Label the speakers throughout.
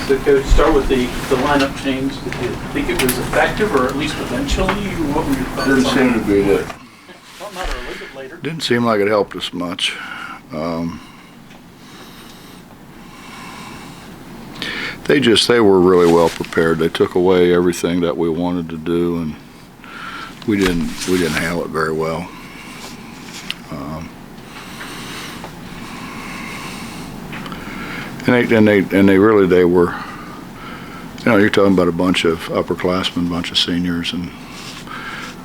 Speaker 1: So, Coach, start with the lineup change. Did you think it was effective, or at least eventually? What were your thoughts?
Speaker 2: Didn't seem to be that.
Speaker 1: Well, not a little bit later.
Speaker 2: Didn't seem like it helped us much. They were really well prepared. They took away everything that we wanted to do, and we didn't handle it very well. And they were, you know, you're talking about a bunch of upperclassmen, a bunch of seniors, and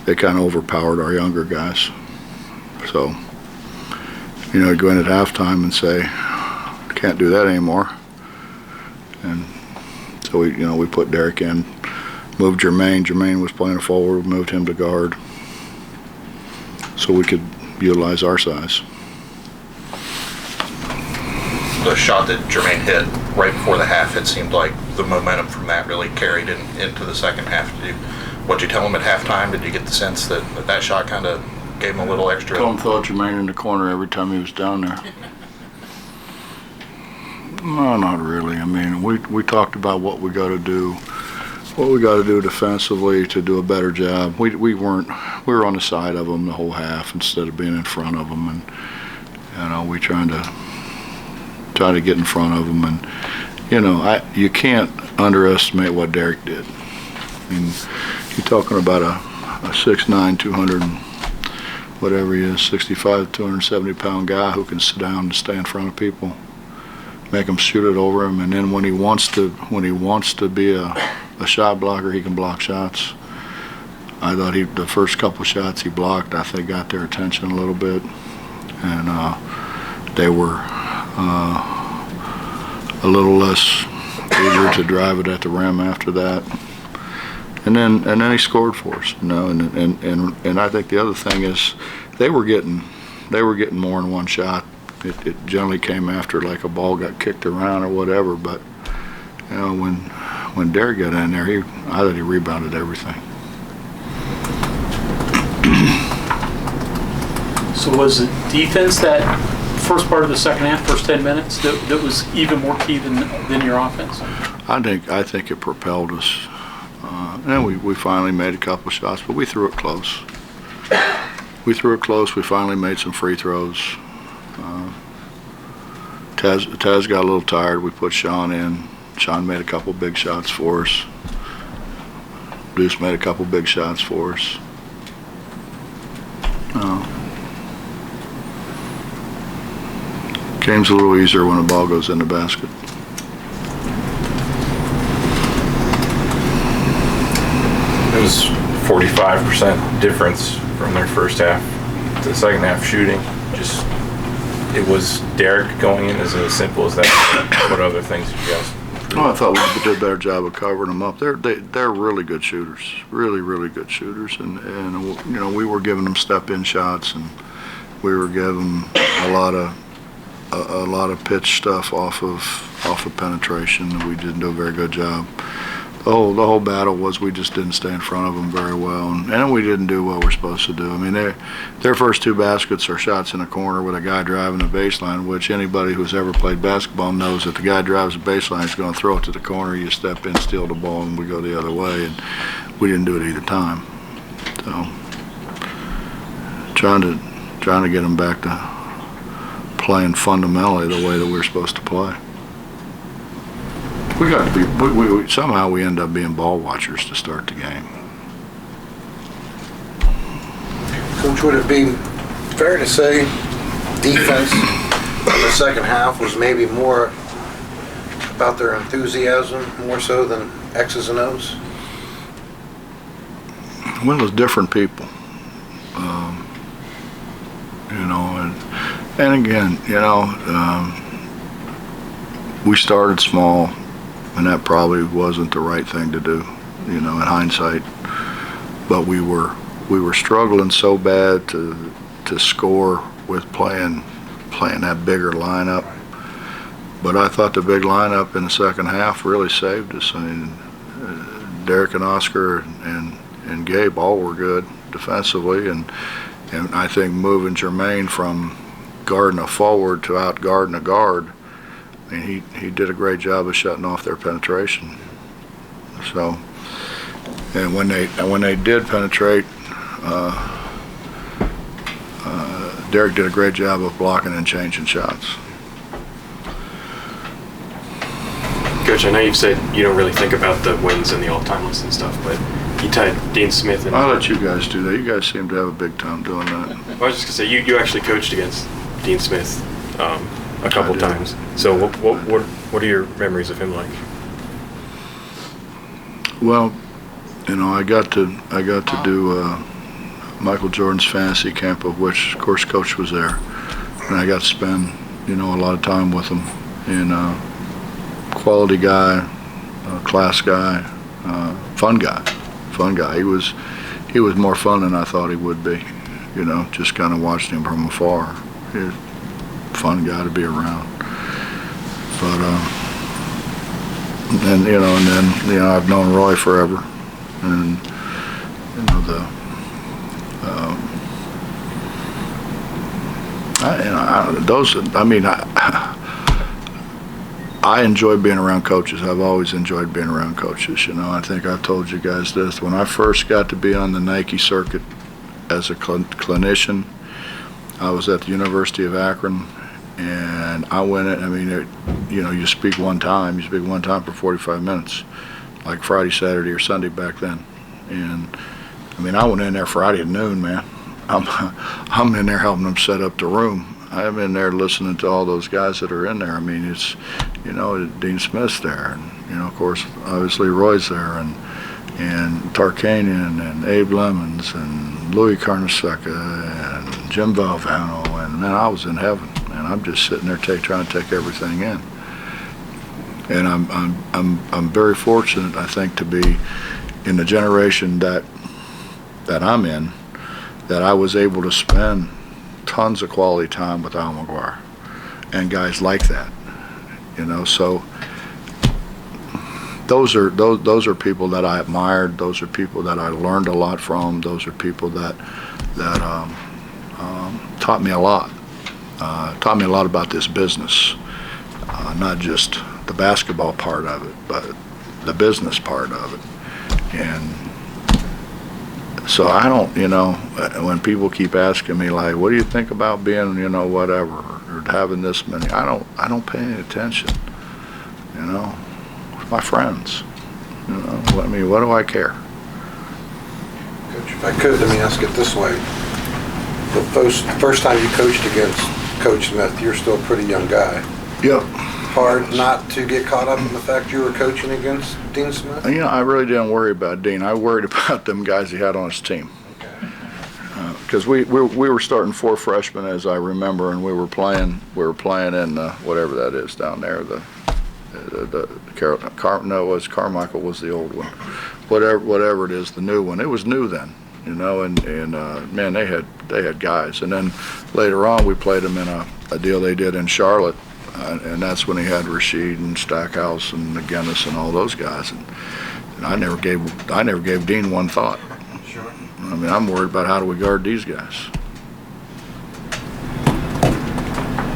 Speaker 2: they kind of overpowered our younger guys. So, you know, go in at halftime and say, can't do that anymore. And so we put Derek in, moved Jermaine. Jermaine was playing forward, moved him to guard, so we could utilize our size.
Speaker 3: The shot that Jermaine hit right before the half, it seemed like the momentum from that really carried into the second half. What'd you tell him at halftime? Did you get the sense that that shot kind of gave him a little extra?
Speaker 2: Told him throw Jermaine in the corner every time he was down there. No, not really. I mean, we talked about what we got to do defensively to do a better job. We were on the side of them the whole half instead of being in front of them, and you know, we try to get in front of them. And you know, you can't underestimate what Derek did. I mean, you're talking about a 6'9", 200 and whatever he is, 65, 270 pound guy who can sit down and stay in front of people, make them shoot it over him, and then when he wants to be a shot blocker, he can block shots. I thought the first couple shots he blocked, I think, got their attention a little bit, and they were a little less eager to drive it at the rim after that. And then he scored for us, you know. And I think the other thing is they were getting more than one shot. It generally came after like a ball got kicked around or whatever. But you know, when Derek got in there, I thought he rebounded everything.
Speaker 1: So was it defense that first part of the second half, first 10 minutes, that was even more key than your offense?
Speaker 2: I think it propelled us. And we finally made a couple shots, but we threw it close. We finally made some free throws. Taz got a little tired. We put Sean in. Sean made a couple big shots for us. Deuce made a couple big shots for us. Game's a little easier when the ball goes in the basket.
Speaker 4: It was 45% difference from their first half to the second half shooting. Just, it was Derek going in as simple as that. What other things did you guys improve?
Speaker 2: Well, I thought we did a better job of covering them up. They're really good shooters, really good shooters, and you know, we were giving them step-in shots, and we were giving them a lot of pitch stuff off of penetration, and we didn't do a very good job. The whole battle was we just didn't stay in front of them very well, and we didn't do what we're supposed to do. I mean, their first two baskets are shots in the corner with a guy driving the baseline, which anybody who's ever played basketball knows that the guy drives the baseline is going to throw it to the corner, you step in, steal the ball, and we go the other way, and we didn't do it either time. So trying to get them back to playing fundamentally the way that we're supposed to play. We got to be. Somehow we end up being ball watchers to start the game.
Speaker 5: Coach, would it be fair to say defense in the second half was maybe more about their enthusiasm more so than X's and O's?
Speaker 2: Well, it's different people. You know, and again, you know, we started small. And that probably wasn't the right thing to do, you know, in hindsight. But we were struggling so bad to score with playing that bigger lineup. But I thought the big lineup in the second half really saved us. I mean, Derek and Oscar and Gabe all were good defensively, and I think moving Jermaine from guarding a forward to out guarding a guard mean, he did a great job of shutting off their penetration. So, and when they did penetrate, Derek did a great job of blocking and changing shots.
Speaker 6: Coach, I know you've said you don't really think about the wins and the all-time list and stuff, but you tied Dean Smith and...
Speaker 2: I'll let you guys do that. You guys seem to have a big time doing that.
Speaker 6: I was just gonna say you actually coached against Dean Smith a couple times. So what are your memories of him like?
Speaker 2: Well, you know, I got to do Michael Jordan's fantasy camp, of which, of course, Coach was there, and I got to spend, you know, a lot of time with him. And quality guy, class guy, fun guy. He was more fun than I thought he would be. You know, just kind of watching him from afar. He's a fun guy to be around. But and then I've known Roy forever, and you know I enjoy being around coaches. I've always enjoyed being around coaches. You know, I think I've told you guys this. When I first got to be on the Nike circuit as a clinician, I was at the University of Akron, and I went in. I mean, you speak one time. You speak one time for 45 minutes, like Friday, Saturday, or Sunday back then. And I mean, I went in there Friday at noon, man. I'm in there helping them set up the room. I'm in there listening to all those guys that are in there. I mean, it's, you know, Dean Smith's there, and, you know, of course, obviously Roy's there, and Tarkanian, and Abe Lemons, and Louis Carnesecca, and Jim Valvano, and man, I was in heaven, and I'm just sitting there trying to take everything in. And I'm very fortunate, I think, to be in the generation that I'm in, that I was able to spend tons of quality time with Al McGuire and guys like that, you know. So those are people that I admired. Those are people that I learned a lot from. Those are people that taught me a lot. Taught me a lot about this business, not just the basketball part of it, but the business part of it. And so I don't, you know, when people keep asking me like, what do you think about being, you know, whatever, or having this many, I don't pay any attention, you know. It's my friends, you know. I mean, what do I care?
Speaker 5: Coach, if I could, let me ask it this way. The first time you coached against Coach Smith, you're still a pretty young guy.
Speaker 2: Yep.
Speaker 5: Hard not to get caught up in the fact you were coaching against Dean Smith?
Speaker 2: You know, I really didn't worry about Dean. I worried about them guys he had on his team. Because we were starting 4 freshmen, as I remember, and we were playing in whatever that is down there. Carmichael was the old one. Whatever it is, the new one. It was new then, you know, and man, they had guys. And then later on, we played them in a deal they did in Charlotte. And that's when he had Rasheed and Stackhouse and McGinnis and all those guys. And I never gave Dean one thought.
Speaker 5: Sure.
Speaker 2: I mean, I'm worried about how do we guard these guys.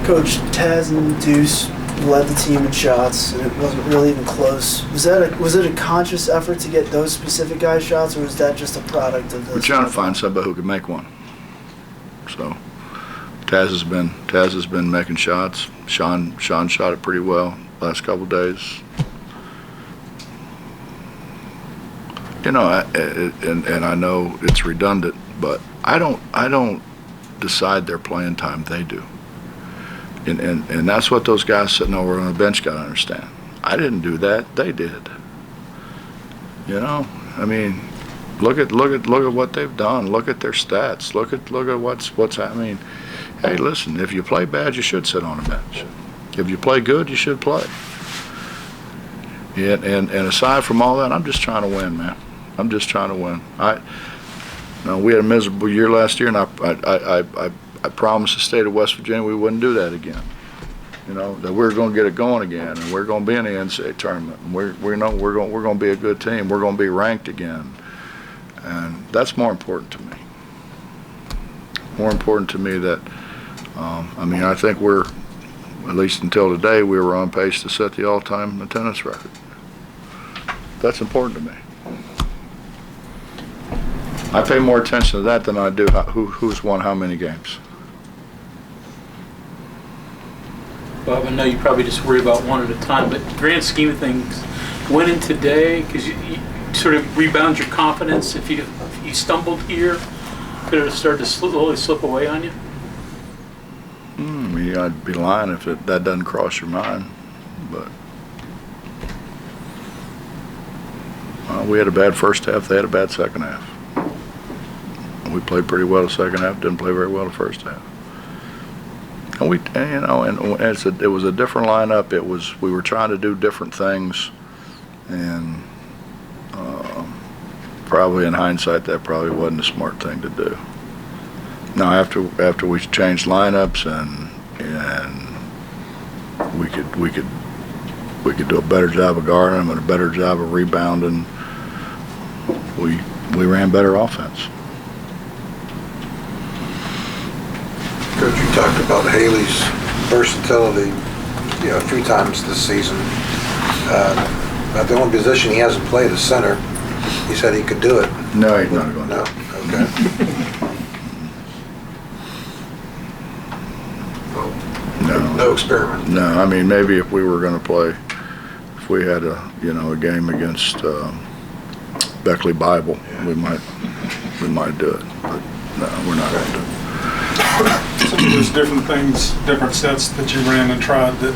Speaker 7: Coach, Taz and Deuce led the team in shots, and it wasn't really even close. Was it a conscious effort to get those specific guys shots, or was that just a product of this?
Speaker 2: We're trying to find somebody who can make one. So Taz has been making shots. Sean shot it pretty well last couple of days. You know, and I know it's redundant, but I don't decide their playing time. They do. And that's what those guys sitting over on the bench got to understand. I didn't do that. They did. You know, I mean, look at what they've done. Look at their stats. Look at what's happening. Hey, listen, if you play bad, you should sit on a bench. If you play good, you should play. And aside from all that, I'm just trying to win, man. I'm just trying to win. We had a miserable year last year, and I promised the state of West Virginia we wouldn't do that again. You know, that we're going to get it going again, and we're going to be in the NCAA tournament. And we're going to be a good team. We're going to be ranked again, and that's more important to me. More important to me that, I mean, I think we're at least until today, we were on pace to set the all-time attendance record. That's important to me. I pay more attention to that than I do who's won how many games.
Speaker 1: Bob, I know you probably just worry about one at a time, but grand scheme of things, winning today, because you sort of rebound your confidence. If you stumbled here, could it have started to slowly slip away on you?
Speaker 2: I'd be lying if that doesn't cross your mind. But we had a bad first half. They had a bad second half. We played pretty well the second half. Didn't play very well the first half. And it was a different lineup. We were trying to do different things, and probably in hindsight, that probably wasn't a smart thing to do. Now, after we changed lineups and we could do a better job of guarding them and a better job of rebounding. We ran better offense.
Speaker 5: Coach, you talked about Haley's versatility, a few times this season. At the only position he hasn't played is center. He said he could do it.
Speaker 2: No, he's not going to.
Speaker 5: No? Okay. No experiment.
Speaker 2: No, I mean, maybe if we were going to play, if we had a game against Beckley Bible, we might do it. But no, we're not going to do it.
Speaker 8: Some of those different things, different sets that you ran and tried that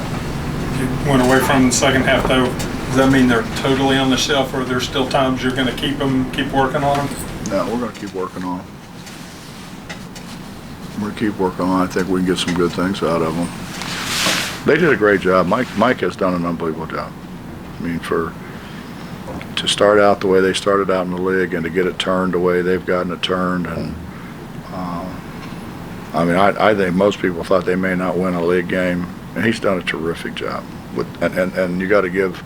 Speaker 8: you went away from in the second half, though, does that mean they're totally on the shelf, or are there still times you're going to keep working on them?
Speaker 2: No, we're going to keep working on them. We're going to keep working on them. I think we can get some good things out of them. They did a great job. Mike has done an unbelievable job. I mean, to start out the way they started out in the league and to get it turned the way they've gotten it turned, and I think most people thought they may not win a league game, and he's done a terrific job. And you got to give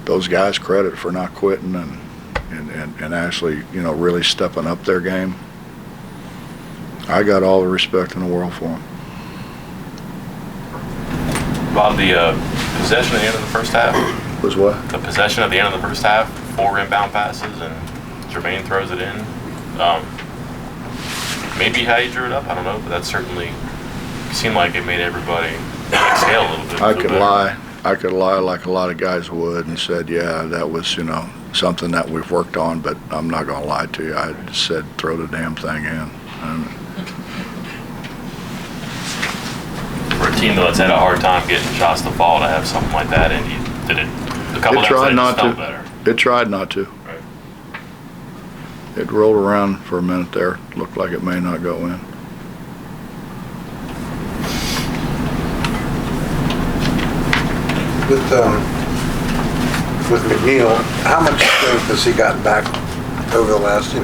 Speaker 2: those guys credit for not quitting and actually, really stepping up their game. I got all the respect in the world for them.
Speaker 4: Bob, the possession at the end of the first half?
Speaker 2: Was what?
Speaker 4: The possession at the end of the first half, 4 inbound passes, and Jermaine throws it in. Maybe how you drew it up, I don't know, but that certainly seemed like it made everybody exhale a little bit.
Speaker 2: I could lie like a lot of guys would and said, yeah, that was, something that we've worked on, but I'm not going to lie to you. I just said, throw the damn thing in.
Speaker 4: For a team that's had a hard time getting shots to fall, to have something like that, and you did it a couple times that it felt better.
Speaker 2: It tried not to.
Speaker 4: Right.
Speaker 2: It rolled around for a minute there. Looked like it may not go in.
Speaker 5: With McNeil, how much strength has he gotten back over the last, he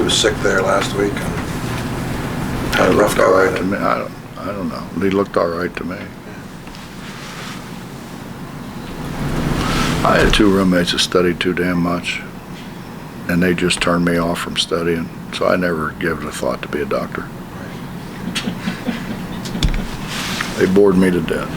Speaker 5: was sick there last week. Had a rough go at it.
Speaker 2: I don't know. He looked all right to me. I had 2 roommates that studied too damn much, and they just turned me off from studying, so I never gave it a thought to be a doctor. They bored me to death.